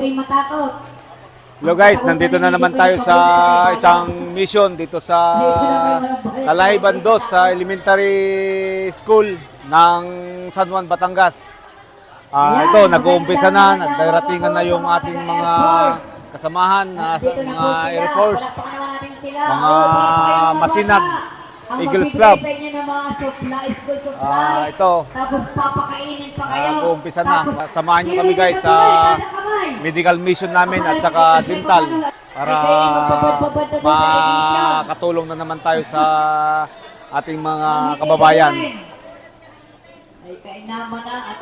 Hello guys, nandito na naman tayo sa isang mission dito sa Talay Bandos sa elementary school ng San Juan, Batangas. Ito, nag-uumpisa na, nagdaratingan na yung ating mga kasamahan na mga Air Force, mga Masinag, Eagles Club. Ito, nag-uumpisa na. Samahan nyo kami guys sa medical mission namin at saka dental para makatulong na naman tayo sa ating mga kababayan. Ay kainaman na at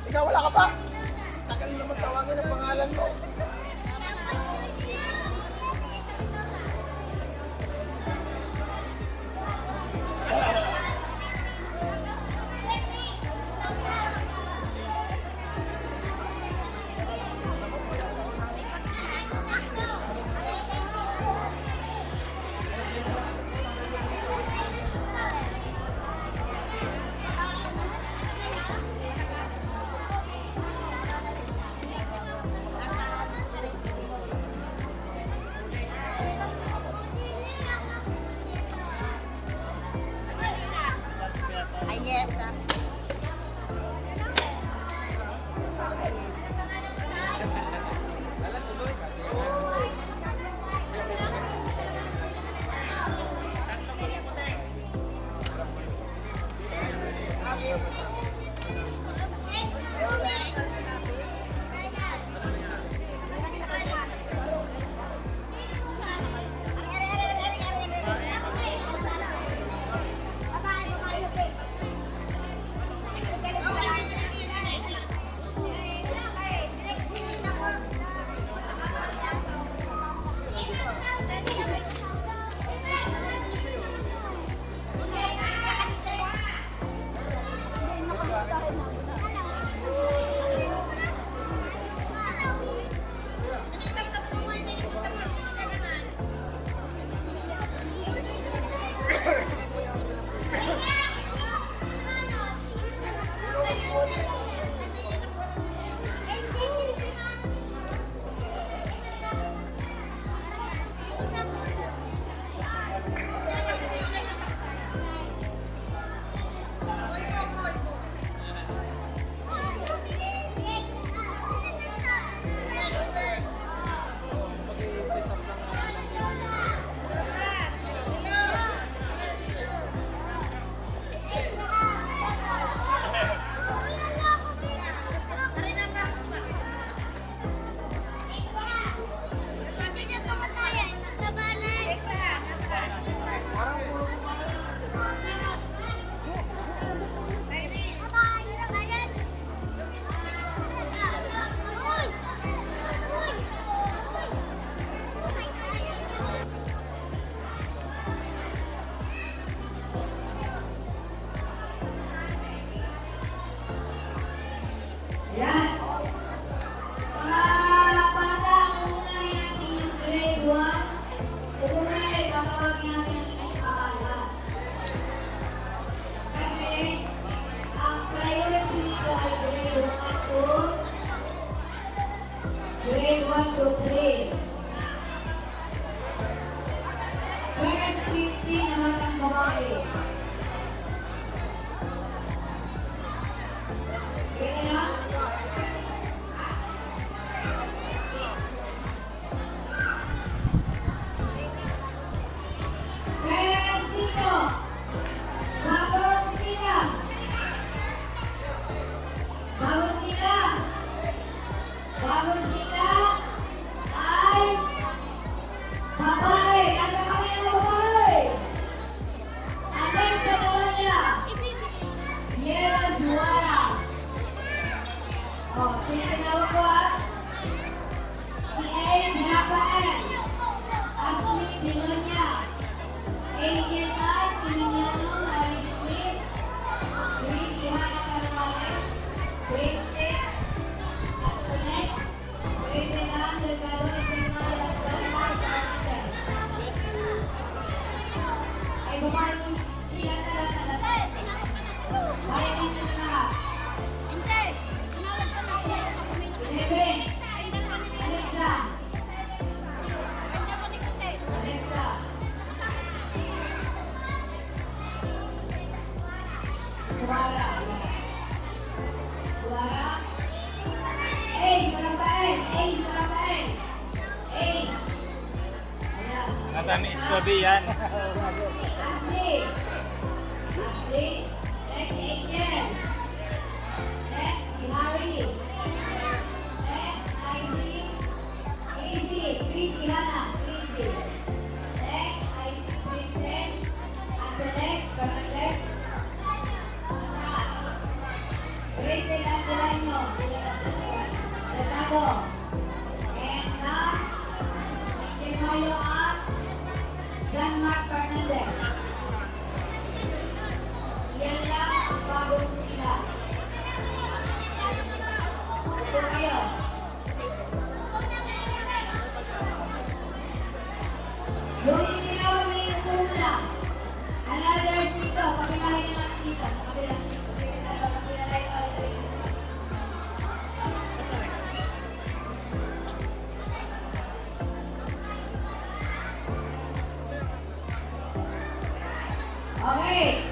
Ikaw wala ka pa? Tagal naman tawagin ang pangalan mo. Ay, yes. Yan. Mga bata, unay natin yung grade 1. Unay, tatawagin natin ang inyong pangalan. Kasi, ang priority nito ay grade 1 to 3. First 50 naman ang babae. Ganyan na? Kaya sino? Bago sila. Bago sila. Bago sila ay babae. Ano kami ng babae? Anak sa niya. Yera Juara. Oh, sino tinawag ko ah? Si Ayan Rafael. Ashley Dilonia. ANI, Pilipiano, Larry Smith, Gracie Hannah Carvajal, Grace Tech, Antoinette, Grace Elan, Delgado, Estremada, Bernard, Arthur. Ay, babae mo sila talaga. Bayan nito na lahat. Eleven, Alexa, Alexa. Suara. Suara. Rafael. Rafael. Ayan. Natami study yan. Ashley. Ashley. Next, Angel. Next, Harry. Next, Ivy. Easy. Chrissy Hannah. Chrissy. Next, Ivy. Vincent. And the next, Bernadette. Okay.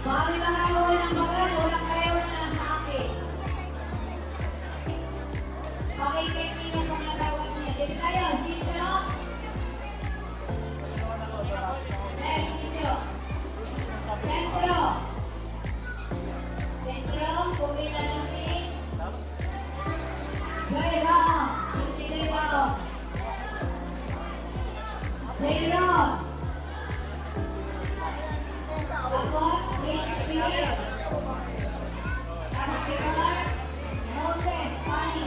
Kami mangaluhan ng bagal, walang pareho na lang sa akin. Pakikaibigan ko na tawag niya. Dito tayo, Gino. Next, Gino. Centro. Centro, pumila lang din. Bayram. Hindi Bayram. Bayram. Tapos, Spirit. Tapos, Spirit. Moses, Pani.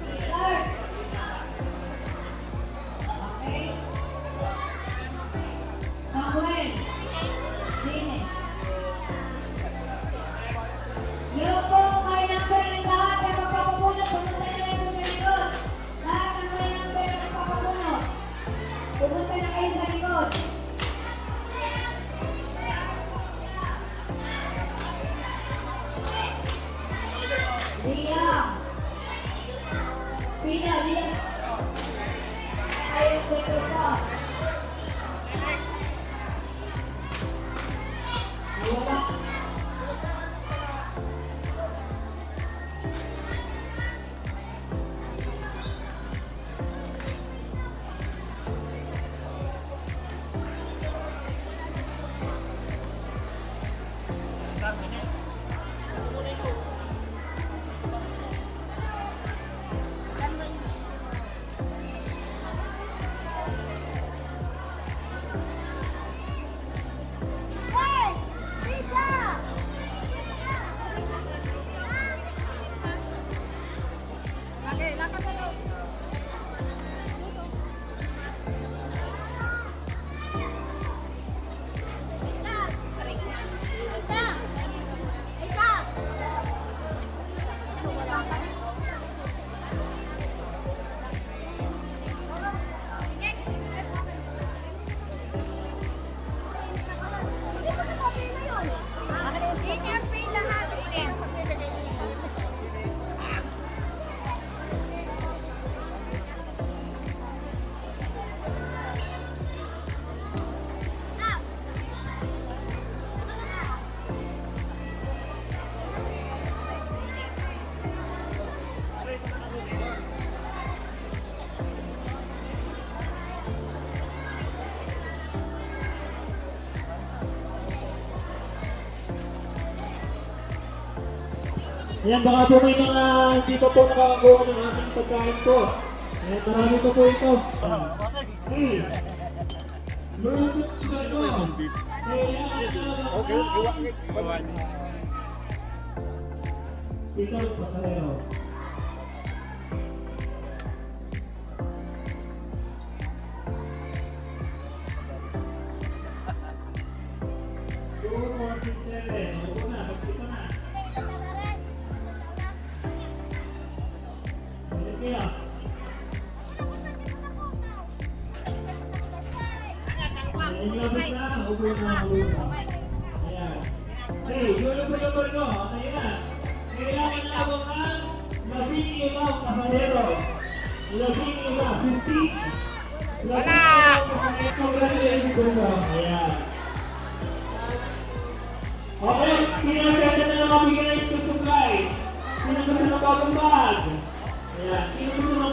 Spirit. Okay. Samuel. Dine. Yung po may number ng lahat na magpapapuno, pumunta na lang sa likod. Lahat ng may number na magpapapuno, pumunta na kayo sa likod. Liam. Pina, Liam. Ayaw ko ito pa. Wala. Ayan, baka po may mga hindi pa po nakakakuha ng ating pagkain ko. Ayan, marami pa po ito. Hey! Marami po ito. Okay. Ito, pasayo. Hey, yun po ko. Ayan. Kailangan na ako ng labing limang pasahero. Labing limang, 50. Wala! Ayan. Okay, pinagkata na lang mabigyan ng school supplies. Pinagkata na bagong bag. Ayan, pinagkata na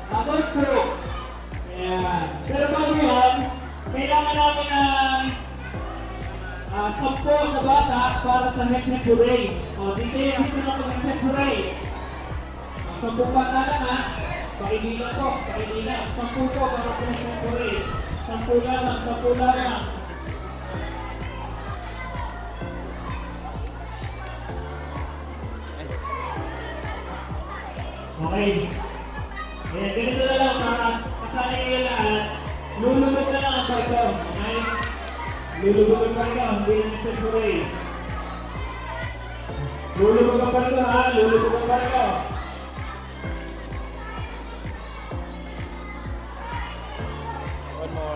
bagong crew. Ayan. Pero bago yan, kailangan namin ng 10 na bata para sa next parade. Dito na po ng next parade. 10 bata na ha. Pakidilan po, pakidilan. 10 po para sa next parade. 10 lang. Okay. Ayan, ganito na lang para kasali nyo lahat. Lulubog na lang ang barko. Okay? Lulubog ang barko, hindi na nagsasurate. Lulubog ang barko ha, lulubog ang barko.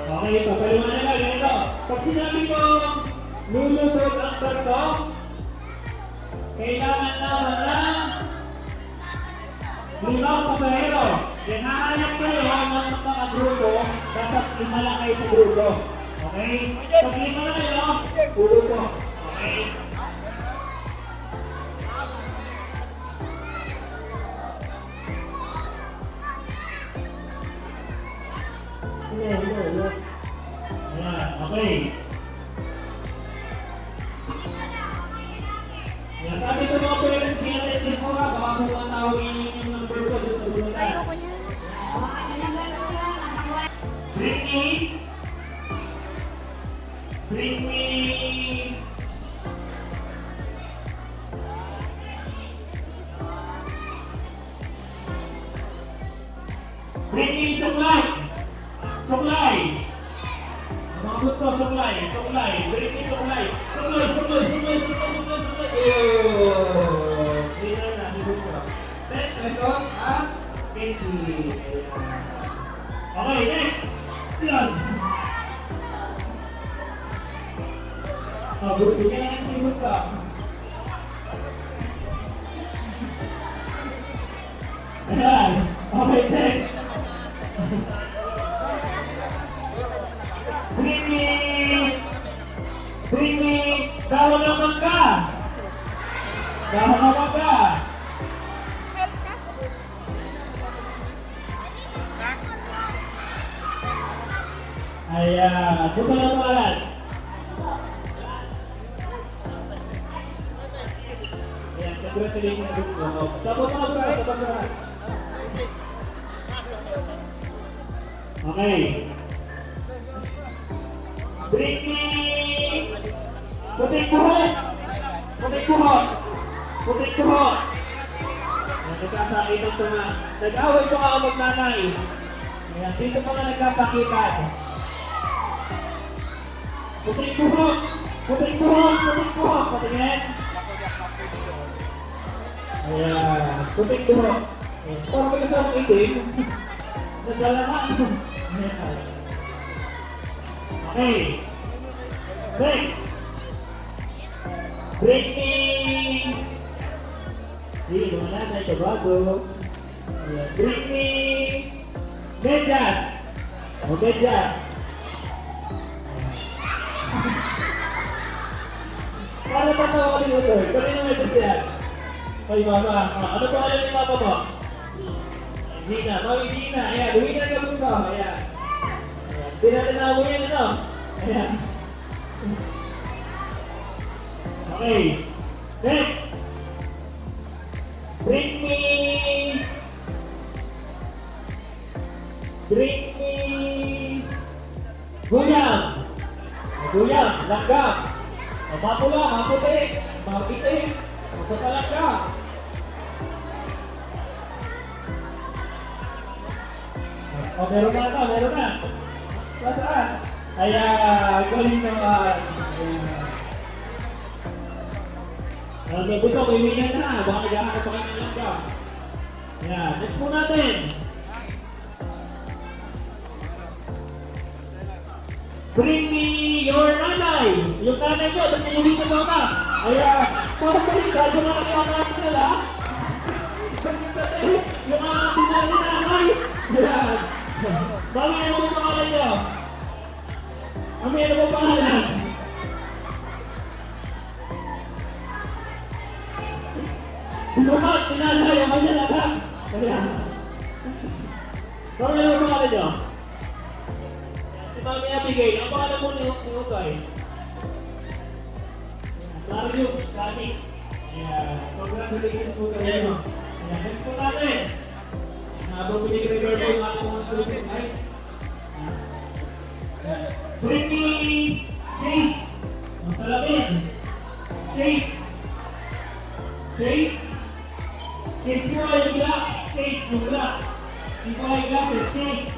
Okay, papaliwanag na ganito. Pag sinabi ko lulubog ang barko, kailangan naman ng 5 pasahero. Yan, hahanap kayo ng mga grupo, dapat 5 lang kayo sa grupo. Okay? Sabihin mo na kayo. Ulo po. Okay? Ulo. Ayan, okay. Ayan, sabi ko mga parents, i-attend ko ha. Baka kung ang tawagin yung number ko doon sa bulatan. Bring me. Bring me suklay. Suklay. Mga gusto, suklay. Bring me suklay. Suklay. Sino na, gusto. Next, ito, ha? Pinky. Okay, next. Yan. Buti ka na yung simot ka. Ayan. Okay, next. Bring me. Dahon ng mangga. Ayan. Buka na pangalan. Congratulations. Tapos na. Okay. Bring me. Puting kuhot. Nagkakasakitan ko na. Nag-away ko nga ang magnanay. Ayan, dito pa nga nagkasakitan. Puting kuhot. Patingin. Ayan, puting kuhot. Parang may kasama itim. Naglalama. Ayan. Okay. Break. Bring me. Hindi, wala na ito bago. Ayan. Bring me. Medyas. Medyas. Paano pa tawagin mo ito? Kanino medyas yan? Ay, mama. Ano pa alam ni mama mo? Gina. Mami Gina. Ayan, huwin na ka buto. Ayan. Tinatanaw mo yan, ano? Ayan. Okay. Next. Bring me. Guyam. Langgam. Mapula, maputi. Mapitik. Magpapalangga. Oh, meron na. Saan? Ayan, galing naman. Ayan. Buto, may winner na. Baka naghahanap pa kayo ng langga. Ayan, next po natin. Bring me your nanay. Yung nanay ko, doon yung ulit na ka. Ayan, para pa rin, gado na kayo ang natin nila. Yung mga dinali na nanay. Ayan. Mami, ano mo pangalan niyo? Mami, ano mo pangalan? Lumat, pinalay, ang kanya na ka. Ayan. Mami, ano mo pangalan niyo? Si Mami Abigail, ang pangalan mo ni Ukay? Marius, Kani. Ayan. Congratulations po kayo. Ayan, next po natin. Habang pinag-record po yung ating mga solution, right? Bring me Chase. Ang salamin. Chase. Chase mo yung black. Chase yung black. Ito ay glasses. Chase.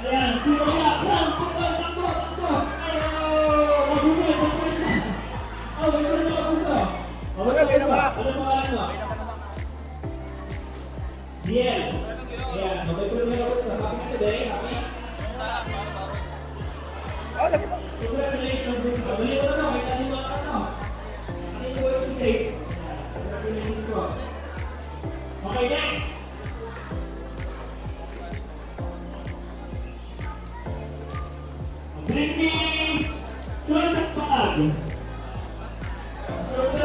Ayan. Sino kaya? Ayan. Takbo. Ayaw. Mabuhay. Oh, may pwede na mabuhay. Ano pangalan mo? Biel. Ayan. Magpapulong na ako sa happy today. Happy. Congratulations. Balik ko na to. May tanin mo na to. Ano yung work today? Congratulations ko. Okay, next. Bring me Shoulder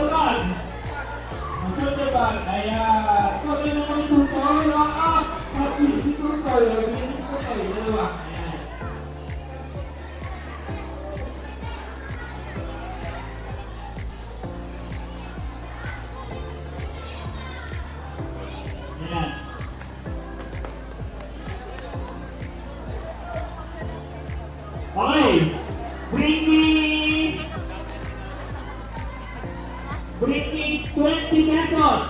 bag. Ang shoulder bag. Ayan. So, yun ang kami tutor. At si tutor. Yung tutor. Dalawa. Ayan. Ayan. Okay. Bring me 20 pesos.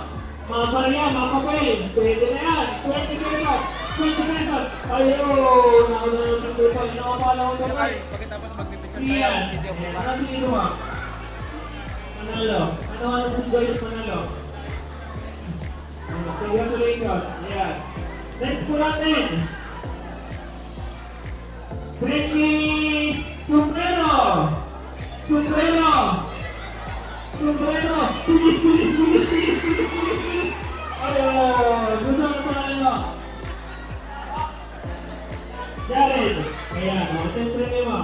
Mga Maria, mga papel. Pwede na yan. 20 pesos. 20 pesos. Ayun. Nauna ng pagkupan. Nakapala ko na kayo. Pagkatapos magpipicture tayo, Iyan. video mo ba? Ano dito mo? Manalo. Ano sa Joyce Manalo? Congratulations. Ayan. Next po natin. Bring me sombrero. Sombrero. Sombrero. Ayun. Gusto mo pa nalo. Jared. Ayan. Ito yung premium mo.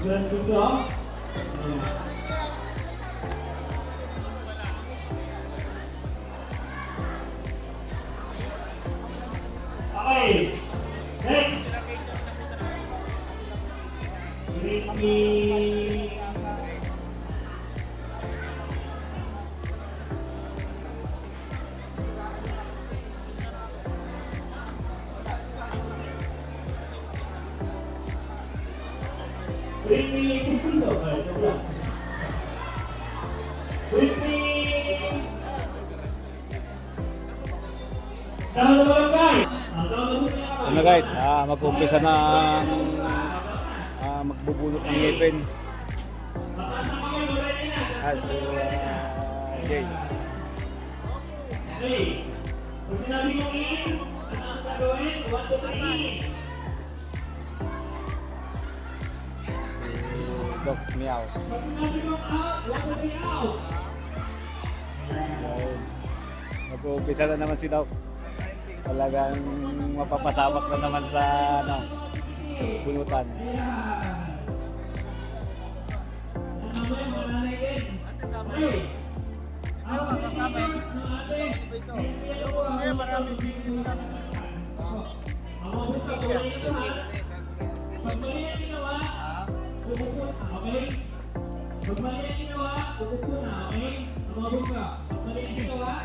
Gusto? Ayan. Okay. Next. Bring me... Bring me... Kumpito. Ay, ito lang. Bring me... Dahil na lang guys. Ano guys, mag-umpisa na magbubulot ng ngipin. Si Jay. Okay. Kung sinabi mong in, ano ang gagawin? 1, 2, 3. Si Doc Meow. Pag sinabi mong out, 1, 2, 3 out. Ayun. Mag-umpisa na naman si Doc. Talagang mapapasabak na naman sa bulutan. Okay. Ano ka, kapapay? Ito. Kaya marami dito. Ang mabuti ko rin ito ha. Pag mali ang ginawa, pupupo na, okay? Pag mali ang ginawa, pupupo na, okay? Ang mabuti ka. Pag mali ang ginawa,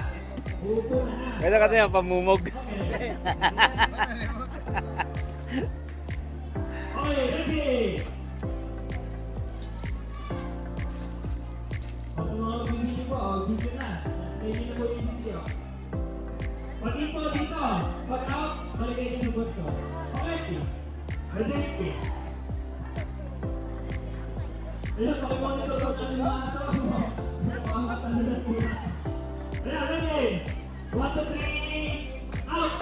pupupo na ha. Kaya kasi yung pamumog. Okay, ready? Pag mga video po, video na. Pwede na po yung video. Pag info dito, pag out, balik kayo sa bot ko. Okay, ready? Ayun, pakimonitor ko na mga ito. Makakatanda na po na. Ayan, ready? 1, 2, 3, out!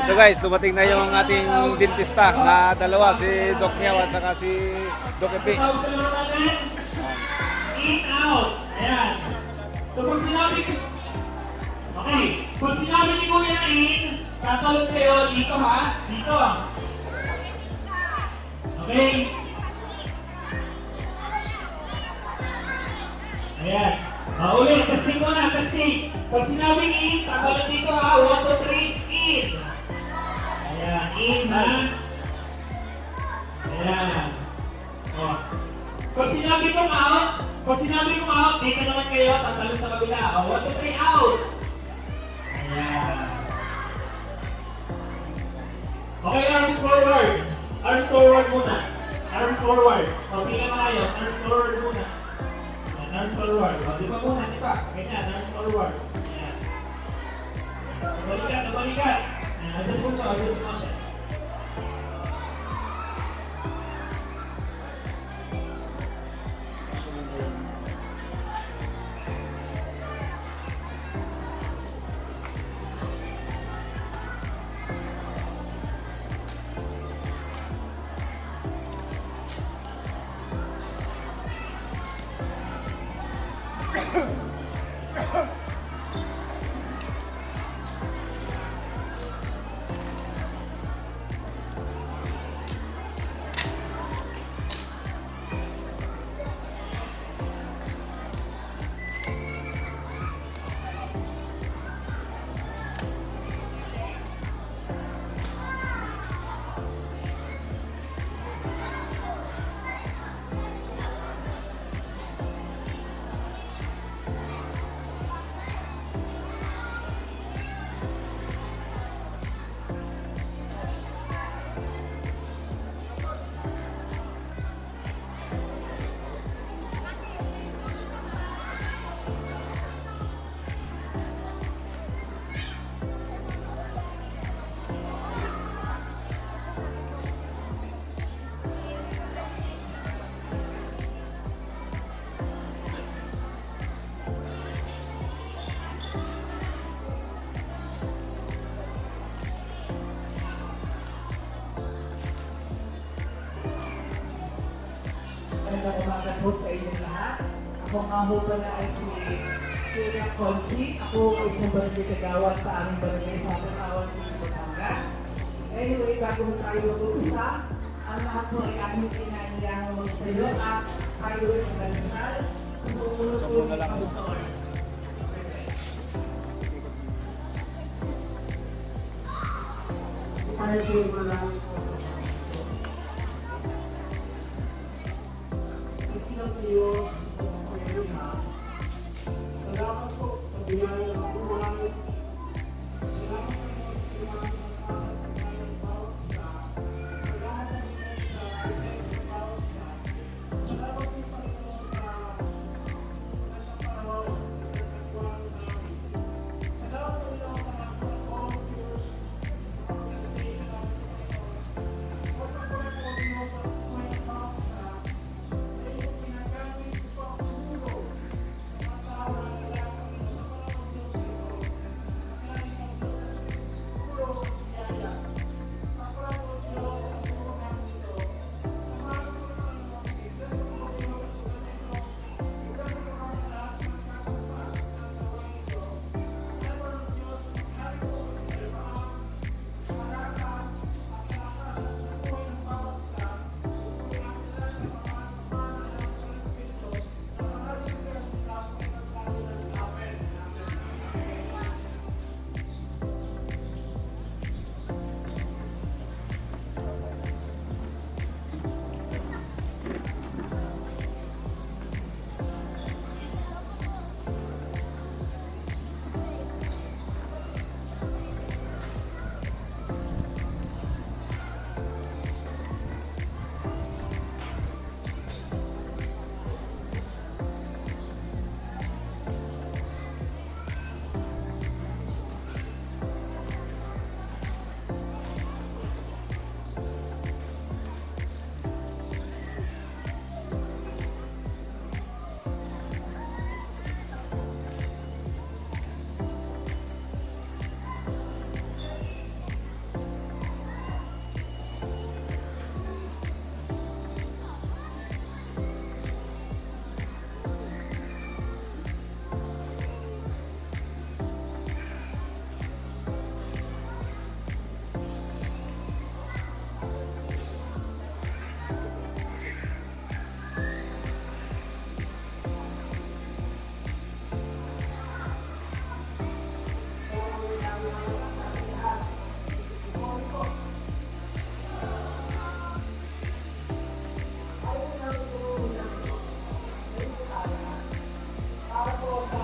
Ito guys, dumating na yung ating dentista na dalawa, si Doc Meow at saka si Doc Epi. In, out. Ayan. So pag sinabi ko, okay, pag sinabi ni Kuya in, tatalog kayo dito ha, dito. Okay? Ayan. Ulit, testing ko na, testing. Pag sinabing in, tatalog dito ha, 1, 2, 3, in. Ayan, in ha. Ayan. Oh. Pag sinabi kong out, dito naman kayo, tatalog sa kabila. 1, 2, 3, out. Ayan. Okay, arms forward. Arms forward muna. Arms forward. Okay na kayo, arms forward muna. Ayan, arms forward. O, di ba muna, di ba? Ganyan, arms forward. Ayan. Nabalikan. Ayan, adjust mo ito, adjust mo ito. Ako nga ho pala ay si Kuya Conchi. Ako ay isang barangay kagawad sa aming barangay sa Pagkawan sa Batangas. Anyway, bago mo tayo mag-umpisa, ang lahat po ay aming inanilangan magsayo at tayo ay magdasal. Sumunod po ang pastor. Tayo po yung maraming po. Ikilang sa iyo, salamat po sa biyaya ng Panginoon. Salamat po sa bawat isa. Salamat po sa bawat isa. Salamat po sa Panginoon sa Salamat po sa mga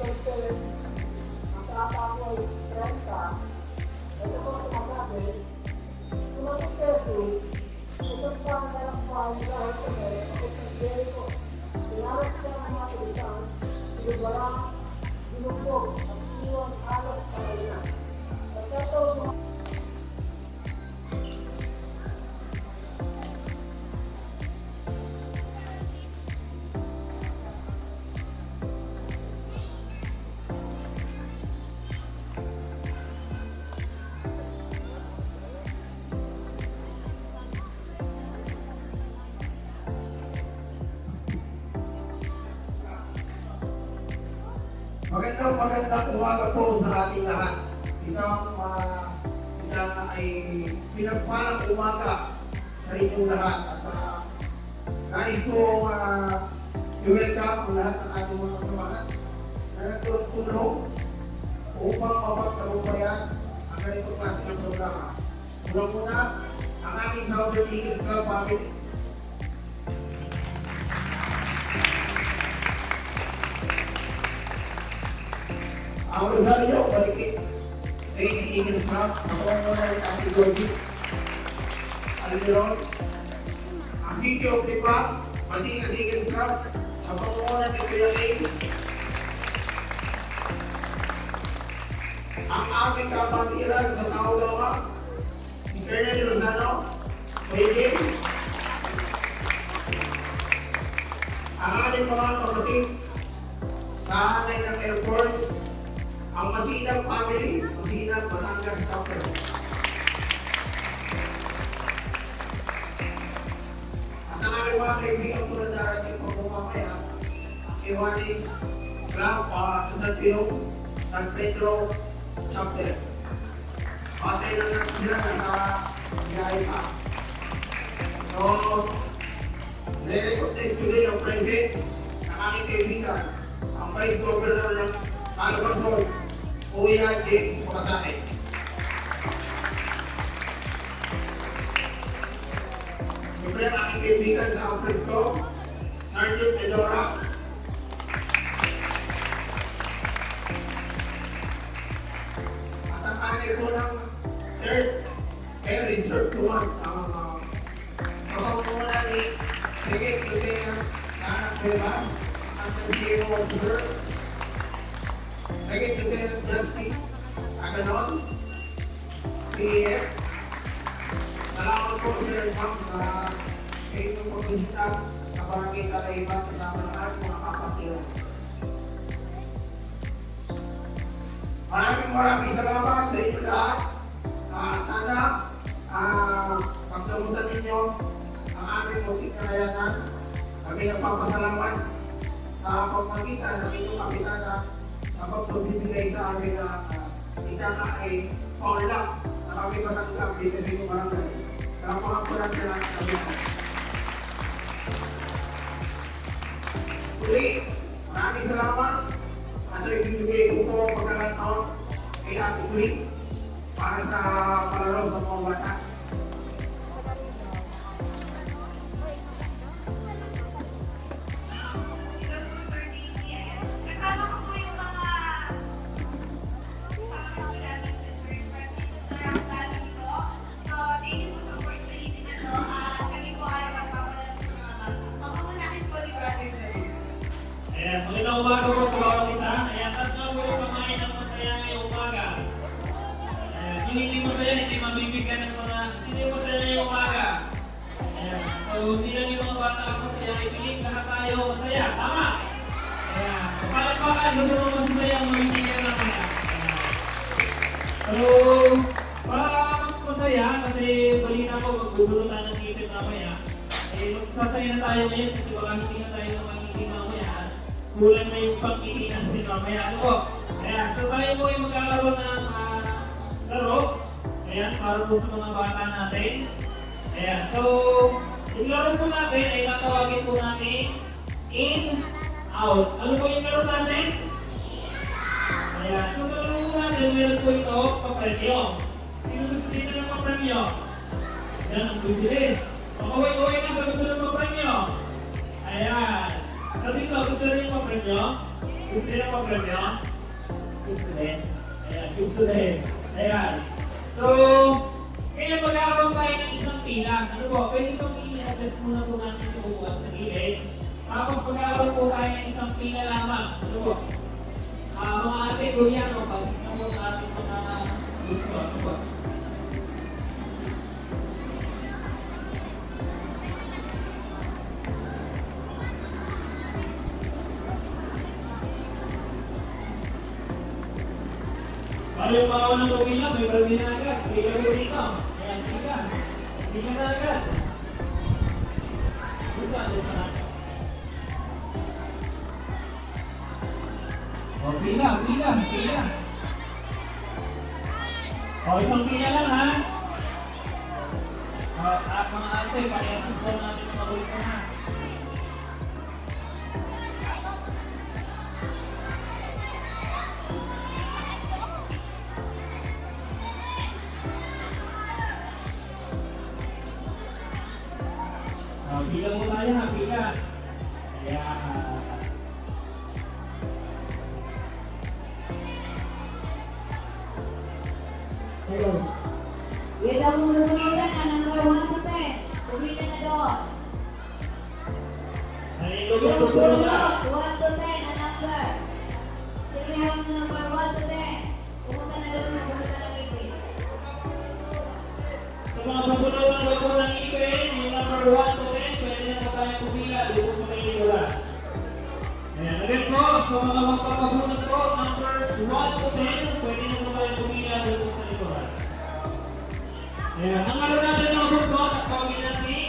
volunteers. Magandang umaga po sa ating lahat. Isang sila ay pinagpalang umaga sa inyong lahat. At nais ko i-welcome ang lahat ng ating mga kasamahan na nagtulong upang mapagtagumpayan ang ganitong klase ng programa. Unang-una, ang aking Southern Eagles Club family. Ang Rosario, Balikit, Lady Eagles Club, ako muna yung Ate Gorgie, Almiron, ang City of Lipa, Matingan Eagles Club, ako muna ni Kuya A, ang aming kapatiran sa Taulawa, si Colonel Rosano, Kuya ang ating mga kapatid sa hanay ng Air Force, ang Masinang family, Masinang Batangas Chapter. Juanes Club sa San Pino, San Pedro Chapter. Patay lang natin sila sa biyahe pa. So, nire-recognize today ang present ng aking kaibigan, ang Vice Governor ng Calabarzon, Kuya James Pacatake. Siyempre ang aking kaibigan sa office ko, Sergeant Medora. At ang aking ko ng third and reserve to one ang kapagmula ni Second Lieutenant Nanak Bebas, ang CEO Officer, Second Lieutenant Justice Aganon, PF. Salamat po sir ma'am sa inyong pagbisita sa Barangay Kalayban kasama ng ating mga kapatiran. Maraming salamat sa inyo lahat. Sana pagdamutan ninyo ang aming munting kanayanan. Kami nagpapasalamat sa pagmagitan ng inyong kapitana sa pagbibigay sa amin na ika nga ay paulak na kami matanggap dito sa inyong barangay. Kaya mga salamat kami. Uli, maraming salamat at ibibigay ko po pagkakataon kay Ate Queen para sa palaro sa mga bata. Kasama ko po yung mga kasama namin sa Church Francis Narangal dito. So, thank you po sa opportunity na to. At kami po ay magpapalat sa mga bata. Makukunahin po ni Brother Joel. Ayan, magandang umaga po sa bawat isa. Ayan, tatlo po yung pamain ng masaya ngayong umaga. Ayan, hindi masaya, hindi mabibigyan ng mga, hindi masaya ngayong umaga. Ayan, so hindi lang yung mga bata ako masaya, ipiling lahat tayo masaya. Tama! Ayan, palagpakan, gusto mo masaya, mabibigyan ng mga. So, para mas masaya, kasi balita ko, magbubulutan ng ngipin mamaya. Eh, magsasaya na tayo ngayon kasi baka hindi na tayo na magiging mamaya. Kulang na yung pag-iinan din mamaya. Ano po? Ayan, so tayo po yung maglalaro ng laro. Ayan, para po sa mga bata natin. Ayan, so yung laro po natin ay natawagin po natin in, out. Ano po yung laro natin? Ayan, so sa laro natin, meron po ito, papremyo. Sino gusto dito ng papremyo? Ayan, ang bibilis. Makaway-kaway na sa gusto ng papremyo. Ayan. Sabi ko, gusto rin yung papremyo? Gusto rin yung papremyo? Gusto rin. Ayan, gusto rin. Ayan. So, kaya magkakaroon tayo ng isang pila. Ano po, pwede itong i-address muna po natin yung upuan sa gilid. Tapos magkakaroon po tayo ng isang pila lamang. Ano po? Mga ate, kuya, no? Pag-isang po sa ating mga gusto. Ano po? Para yung mga unang uwi lang, may barangay na agad. Pila po dito. Ayan, pila. Pila na agad. Buka, dito na. O, pila, pila, pila. O, isang pila lang, ha? O, at mga ate, parehas po natin mga ulit na. Pila mo tayo ha, pila. Ayan. Hello. Wait ako muna ang number 1 to 10. Pumila na doon. Ay, Yung lulo, pulo, lulo. 1 to 10 ang number. Sino yung number 1 to 10? Pumunta na doon, pumunta na ipin. Sa mga pagpunod ng loob ng ipin, yung number 1 to 10, pwede na po tayo pumila, doon po kayo nila. Ayan, again po, sa mga magpapapunod po, numbers 1 to 10, pwede na po tayo pumila, doon po sa likuran. Ayan, ang laro natin ng football, at tawagin natin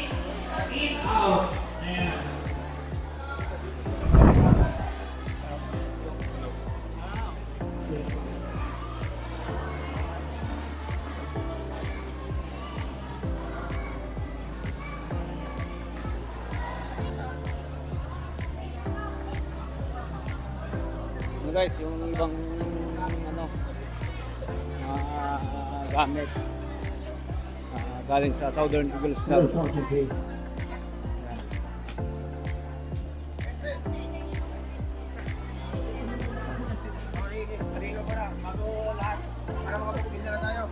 in, out. Ayan. guys, yung ibang ano gamit galing sa Southern Eagles Club. Yan. Maligo ko na, bago lahat. Para makapag-umpisa na tayo.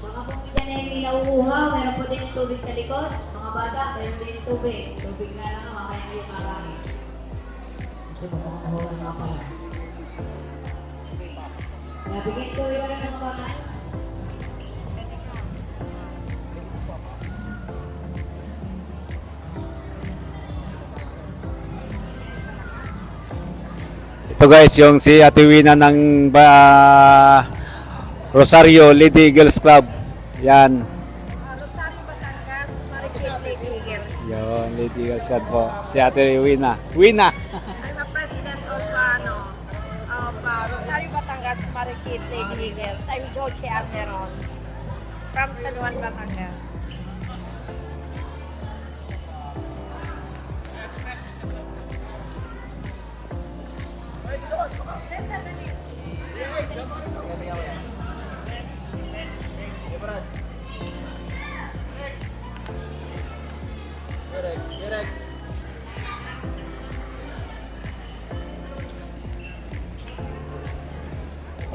Mga kung dyan ay may nauuhaw, meron po din tubig sa likod. Mga bata, meron din tubig. Tubig na lang naman, kaya kayo marami. Nabigyan ko yung mga bata. Ito guys, yung si Ate Wina ng Rosario Lady Eagles Club. Yan. Rosario, Batangas, Marikit, Lady Eagle. Yon, Lady Eagles Club po. Si Ate Wina. Wina! I'm a president of Rosario, Batangas, Marikit, Lady Eagles. I'm Joche Almeron from San Juan, Batangas.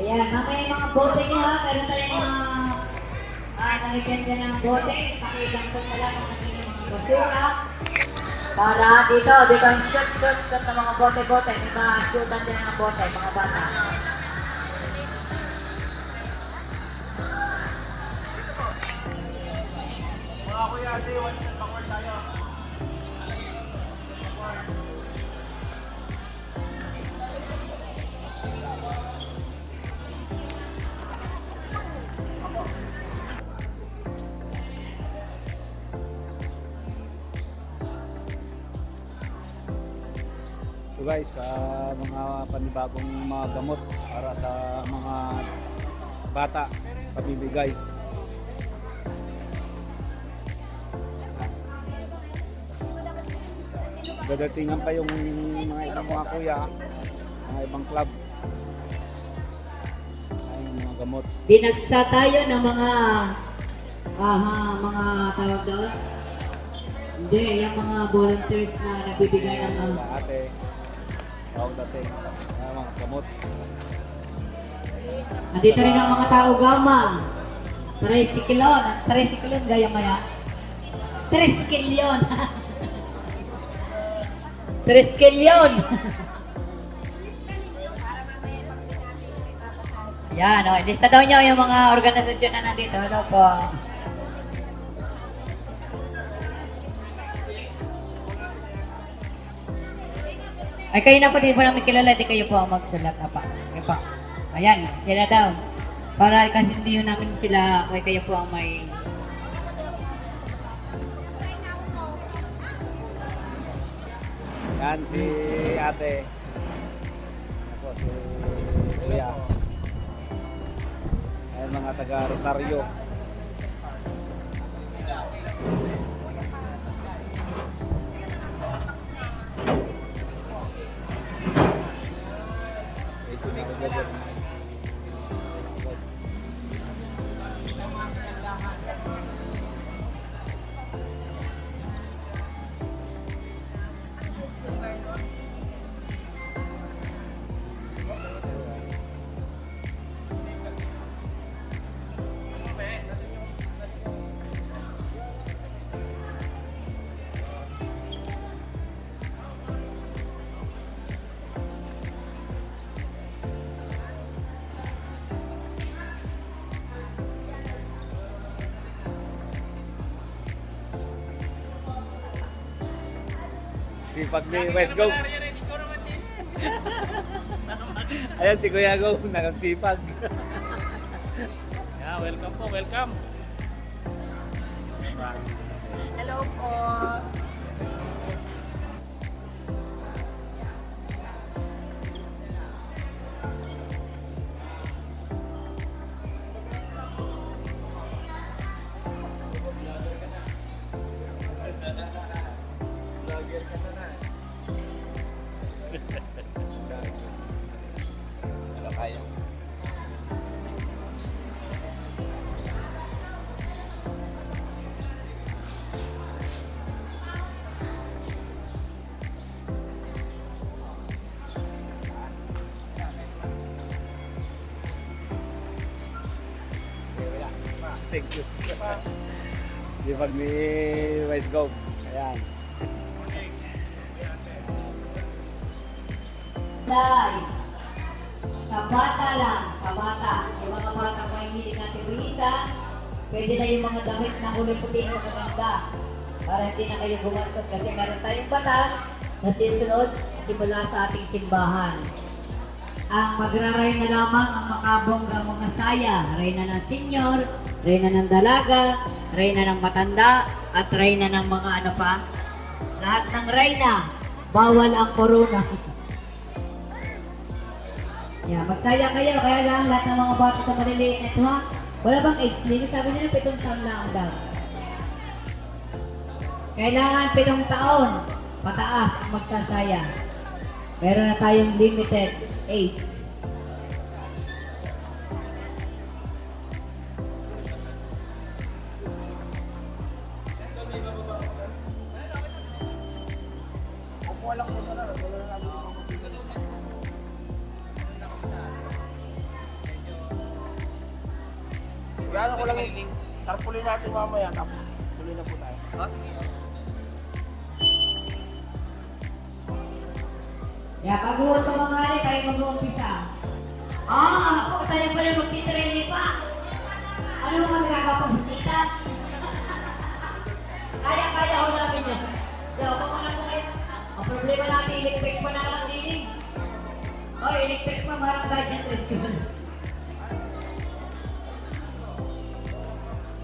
Ayan, mamaya yung mga bote nyo ha. Meron tayong mga nalagyan dyan ng bote. Pakitang ko pala kung ano yung mga basura. Para dito yung shoot ng mga bote-bote. May mga shootan din ng bote, mga bata. Mga kuya, di, one step backward tayo. Ito guys, mga panibagong mga gamot para sa mga bata, pabibigay. Dadatingan pa yung mga ibang mga kuya, mga ibang club. Ay, yung mga gamot. Binagsa tayo ng mga mga tawag doon. Hindi, yung mga volunteers na nagbibigay ng Ate, tawag dating, mga gamot. Andito rin ang mga tao gamang. Tricyclone gaya maya. Tricyclone. Tricyclone. Yan, o. Lista daw niyo yung mga organisasyon na nandito. Hello po. Ay, kayo na po, di po namin kilala, di kayo po ang magsulat na pa. Kayo po. Ayan, sila daw. Para kasi hindi yun namin sila, ay kayo po ang may... Yan si ate. Ako si kuya. Ayan mga mga taga Rosario. Sipag ni West Go. Ayan si Kuya Go, nakagsipag. Yeah, welcome po, welcome. Hello po. Thank you. Sipag ni West Go. Ayan. Guys, sa bata lang, sa bata. Yung mga bata may hilig natin buhisan, pwede na yung mga damit na kulay puti na magaganda. Para hindi na kayo gumastos kasi meron tayong batas na sisunod simula sa ating simbahan. Ang magraray na lamang ang makabonggang mga saya, reyna ng senior, reyna ng dalaga, reyna ng matanda, at reyna ng mga ano pa. Lahat ng reyna, bawal ang corona. Yeah, magsaya kayo, kaya lang lahat ng mga bata sa maliliit na ito ha. Wala bang age limit? Sabi nila 7 taon lang daw. Kailangan 7 taon pataas ang magsasaya. Meron na tayong limited age. Gano'n ko lang yung tarpulin natin mamaya, tapos tuloy na po tayo. Yeah, pag-uwan ka mga hari, tayo mag-uumpisa. Ako tayo pala magtitraining pa. Ano mga nagkakapagpita? Kaya ho namin yan. So, kung ano po kayo, ang problema natin, electric pa na lang dinig. Electric pa, marang guardian festival.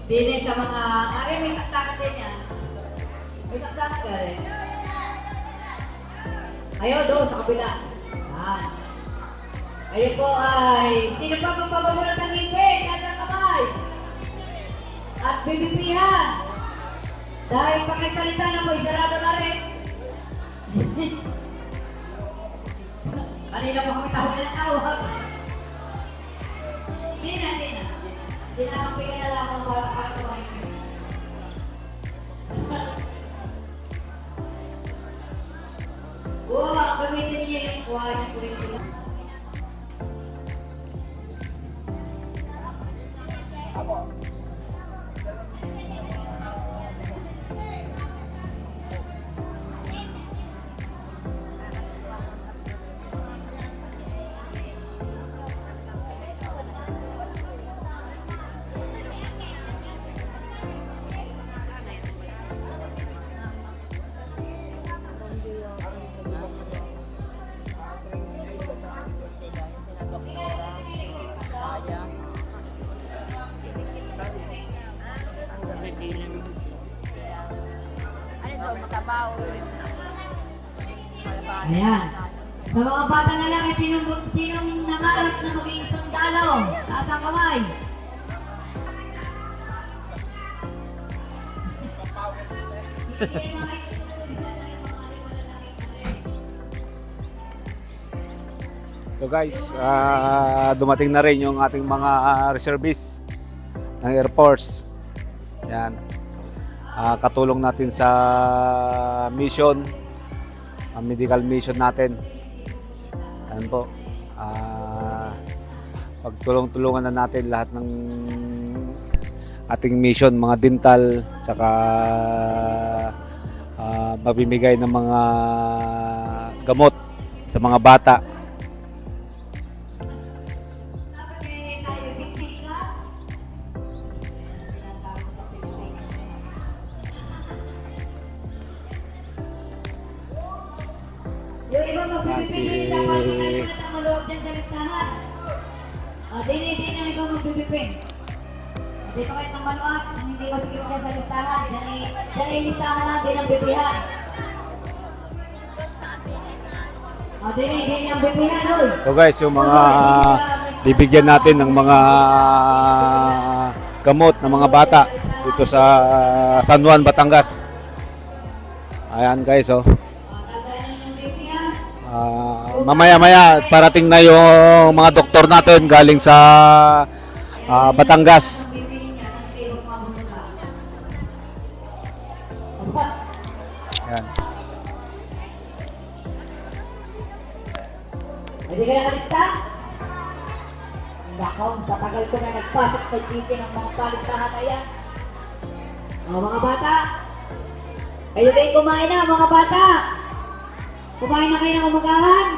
Dili sa mga, may saksakan din yan. May saksakan ka rin. Ayaw doon sa kabila. Ayaw po ay, sino pa magpapamulat ng ngipin? Nasa kamay. At bibipihan. Dahil pakisalita na mo, isarado na rin. Kanina po kami tawag ng tawag. Hindi na. Sinakampigan na lang ang para kumain. Gamitin niyo yung kuha niya curriculum. Ayan. Sa mga batang lalaki, sinong nangarap na maging sundalo? Taas ang kamay. So guys, dumating na rin yung ating mga reservists ng Air Force. Yan. Katulong natin sa mission, medical mission natin. Yan po. Pagtulong-tulungan na natin lahat ng ating mission, mga dental, saka mabibigay ng mga gamot sa mga bata. Yung iba magbibipin, dapat mga maloob dyan sa listahan. Din ang iba magbibipin. Dito kayo ng maluat, hindi masigit dyan sa listahan. Dyan ay listahan lang, din ang bibihan. Din ang bibihan, oy. So guys, yung mga bibigyan natin ng mga gamot ng mga bata dito sa San Juan, Batangas. Ayan guys, oh. Mamaya-maya parating na yung mga doktor natin galing sa Batangas. Ayan. Hindi ka na kalista? Nako, patagal ko na nagpasok sa GT ng mga palistahan na yan. Mga bata, kayo kayo kumain na mga bata. Kumain na kayo ng umagahan.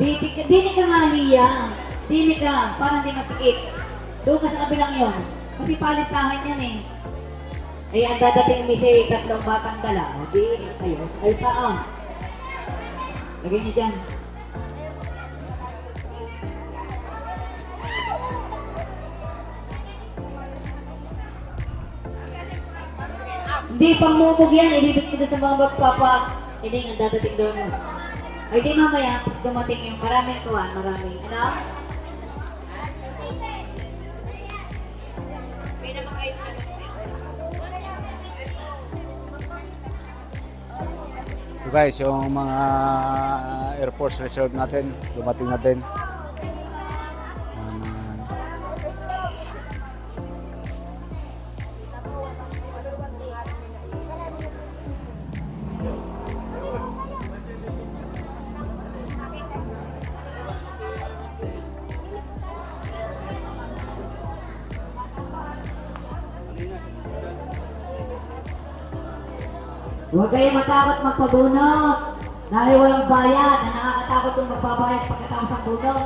Dini ka nga, Lia. Dini ka, parang di masikip. Doon ka sa kabilang yon. Kasi palistahan yan eh. Eh, ang dadating may tatlong batang dala. O, di kayo. Ay, saan? Lagay niyo dyan. Hindi, pangmumog yan. Ibibig ko sa mga magpapa. Hindi, ang dadating doon. Ay, di mamaya, pag dumating yung maraming tuwan, maraming. Ano? So guys, yung mga Air Force Reserve natin, dumating na din. Huwag kayo matakot magpabunot. Dahil walang bayad na nakakatakot yung magbabayad pagkatapos ng bunot.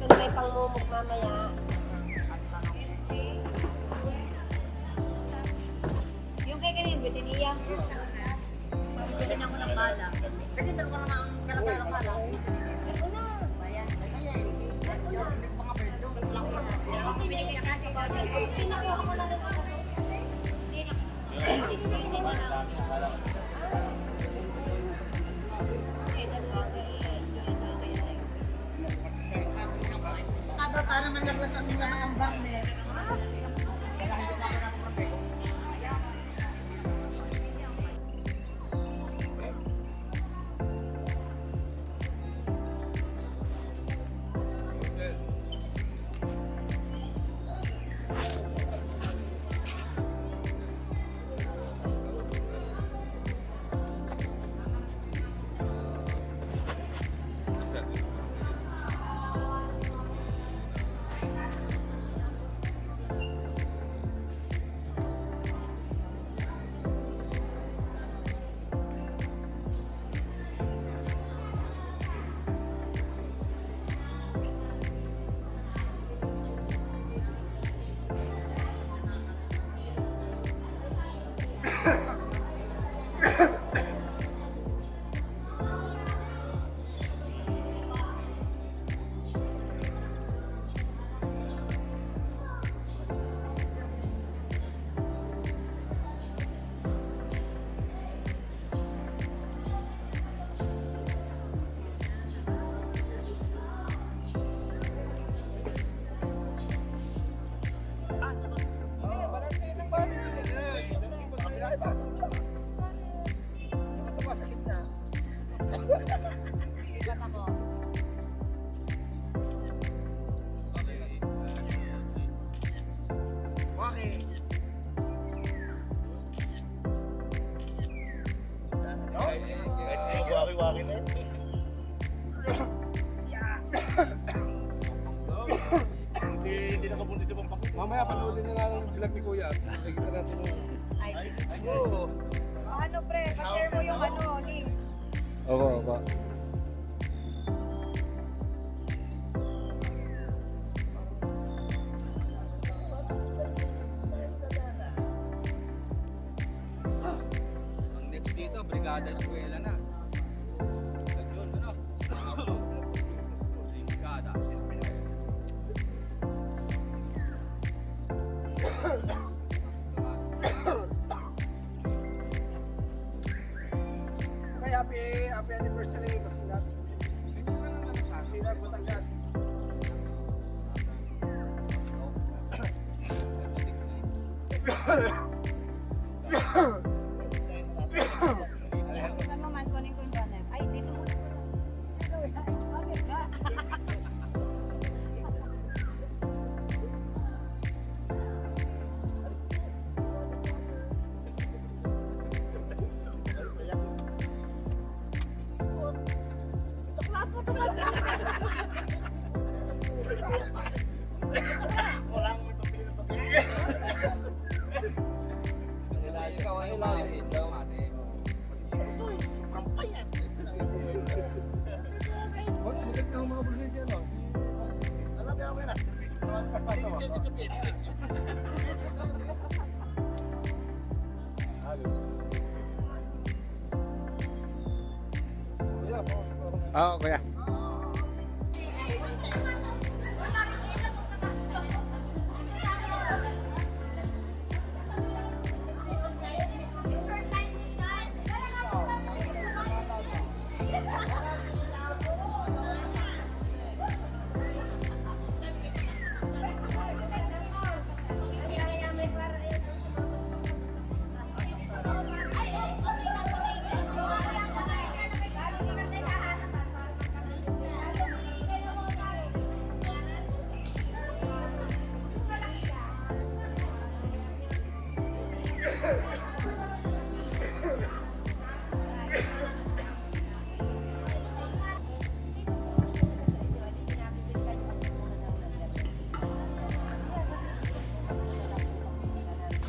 Ito na may pangmumog mamaya. Yung kay kanina, bitiniya. Pagbitin ako ng bala. Kasi dito ko naman ang kalapay ng bala. Ito na. Bayan. Kasi yan. Yung mga pwede. Binigyan kasi. Hindi nakabuntis yung pangpako. Mamaya panoodin na lang ang vlog ni Kuya. Nakikita natin yung... Ano pre, pa-share mo yung ano, link. Oo. Ang next dito, Brigada Eskwela na. Yun, ano? Brigada Eskwela. Happy anniversary, Basilan. Basilan, Batangas. Saan mo man, kunin ko yung banner. Ay, dito mo. Bakit ka? Oo, kuya.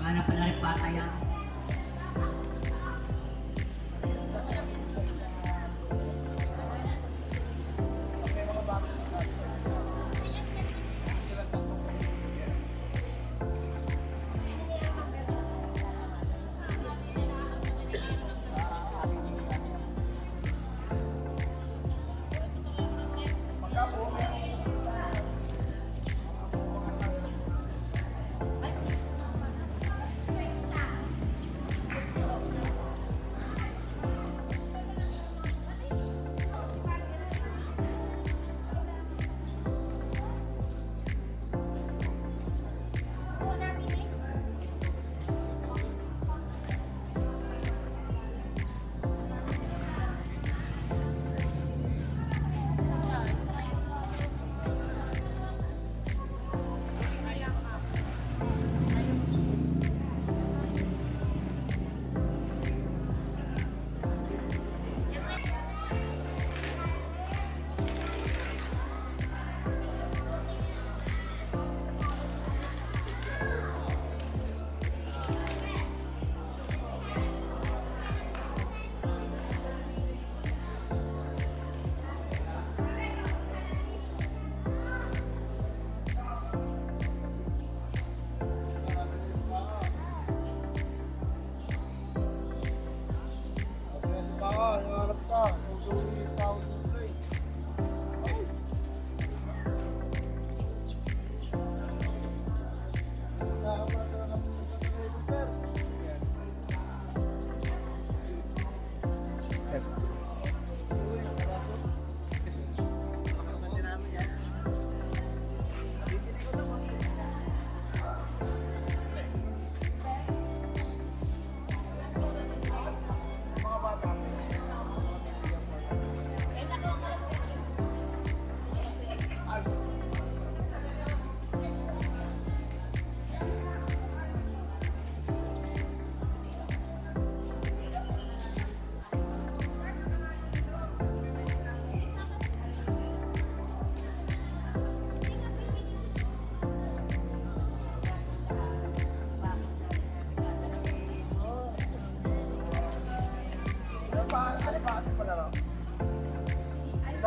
Mana pala rin patayan.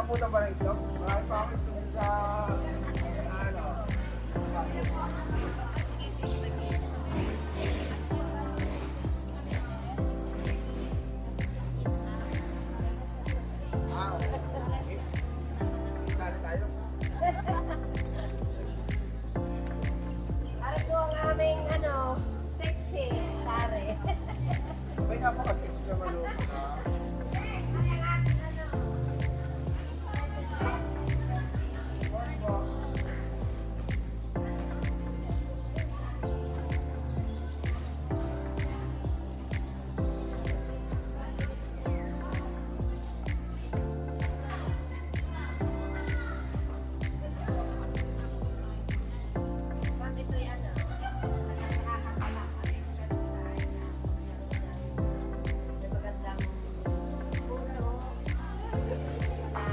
Nakabutan ba ng itlog? Marami pa ako itlog sa... ano? Ah, okay. Sali tayo. Para po ang aming, sexy, tare. May napaka-sexy ka malupot ha. Ma'am, ito'y nakakapala. May magandang puso na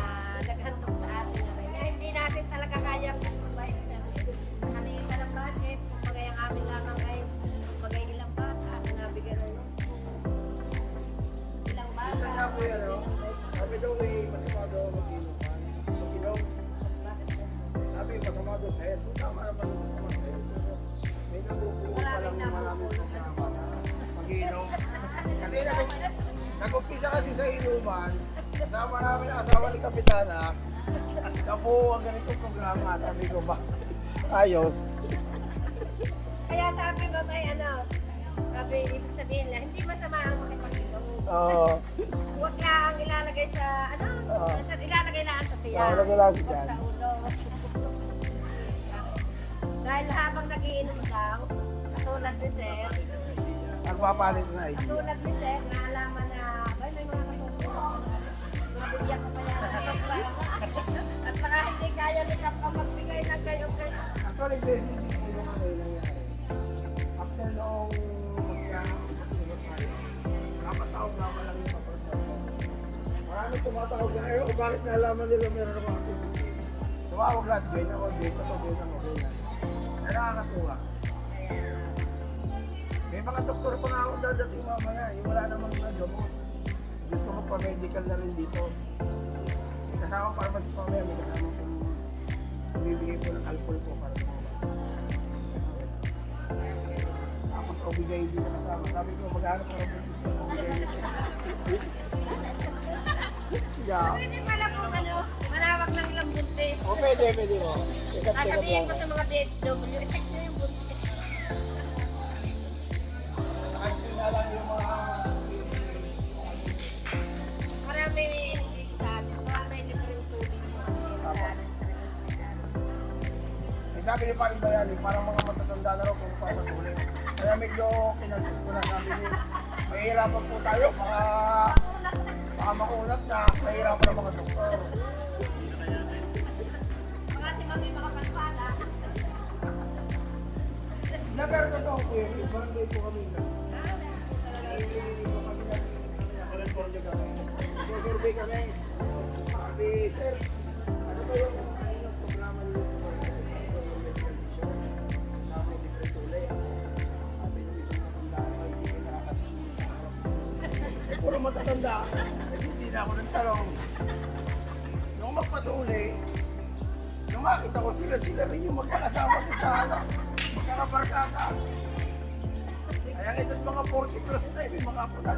naghandog sa atin na rin. Kaya hindi natin talaga kayang magbayad sa kanina ka ng budget. Kumbaga yung amin lamang ay kumbaga ilang bata ang nabigyan ng ilang bata. Isa nga po yan, no? Sabi daw eh, masama daw mag-inom. Mag-inom. Sabi, masama daw sa health. Tama naman masama sa health. Pero may nabubuo pa lang maraming programa na mag-inom. Kasi nag-umpisa kasi sa inuman, kasama namin ang asawa ni Kapitana, na po ang ganitong programa. Sabi ko ba, ayos. Kaya sabi ko kay sabi ibig sabihin lang, hindi masama ang makipag-inom. Oo. Huwag lang ilalagay sa, ilalagay lang sa tiyan. Oo, lagay lang sa Huwag tiyan. sa ulo. Dahil habang nagiinom daw, katulad ni Sir, Nagpapalit na idea. katulad ni Sir, naalaman na, may mga katulad. Nabigyan ko pa yan ng kapla. At saka hindi kaya ni Kappa magbigay ng kayo-kayo. Actually, blessing din po yung ano yung nangyari. After noong kapatawag naman lang yung kapatawag. Marami tumatawag na, eh, bakit nalaman nila meron ako activity? Tumawag lahat, join ako, join ako, join ako, join ako. Kaya nakakatuwa. May mga doktor pa nga ako dadating mamaya, yung wala namang nagamot. Gusto ko pa medical na rin dito. May kasama pharmacy mamaya, may kasama kong bibigay ko ng alcohol ko para sa mga. Tapos obigay din na kasama. Sabi ko, maghanap ka rin dito. Obigay din. Yeah. Pwede pala kung manawag ng ilang buntis. O pwede mo. Check-up Sasabihin ko lang. sa mga BHW, i-text nyo yung buntis. Nakasin na lang yung mga... Marami sa atin. Marami libreng tubig mo. Eh, sabi ni Paring Bayani, parang mga matatanda na raw kung papatuloy. Kaya medyo kinasukunan namin yun. Mahihirapan po tayo, baka makunat na mahihirapan ang mga doktor. Mga si Mami makapagpala. Na pero totoo po yun, yung barangay po kami na. Survey kami. Sabi, sir, ano ba yung programa niyo sa barangay? Sabi, different tulay. Sabi niyo, isang matanda na hindi kayo nakakasigil sa harap. Eh, puro matatanda. Eh, hindi na ako nagtanong. Nung magpatuloy, nung makita ko sila rin yung magkakasama ko sa magkakabarkada. Kaya ito't mga 40 plus na, may mga apo na.